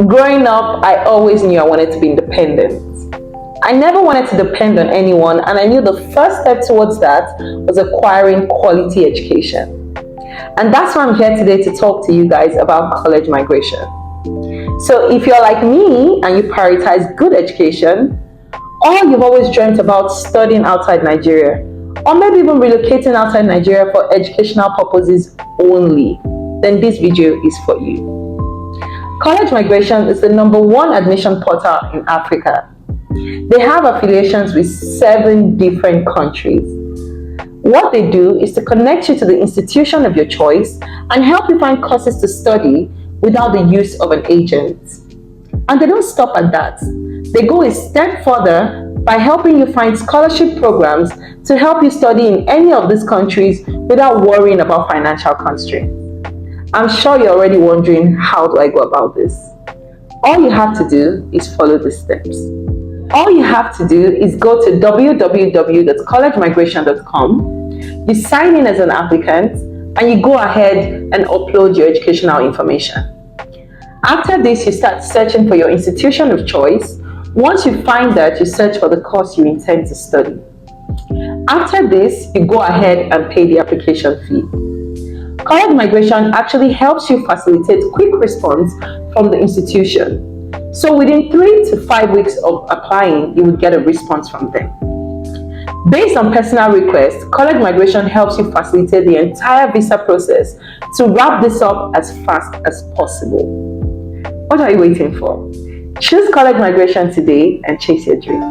Growing up, I always knew I wanted to be independent. I never wanted to depend on anyone, and I knew the first step towards that was acquiring quality education. And that's why I'm here today to talk to you guys about college migration. So if you're like me and you prioritize good education, or you've always dreamt about studying outside Nigeria, or maybe even relocating outside Nigeria for educational purposes only, then this video is for you. College migration is the #1 admission portal in Africa. They have affiliations with 7 different countries. What they do is to connect you to the institution of your choice and help you find courses to study without the use of an agent. And they don't stop at that. They go a step further by helping you find scholarship programs to help you study in any of these countries without worrying about financial constraints. I'm sure you're already wondering, how do I go about this? All you have to do is follow the steps. All you have to do is go to www.collegemigration.com, you sign in as an applicant, and you go ahead and upload your educational information. After this, you start searching for your institution of choice. Once you find that, you search for the course you intend to study. After this, you go ahead and pay the application fee. College migration actually helps you facilitate quick response from the institution. So within 3 to 5 weeks of applying, you will get a response from them. Based on personal request, college migration helps you facilitate the entire visa process to wrap this up as fast as possible. What are you waiting for? Choose college migration today and chase your dreams.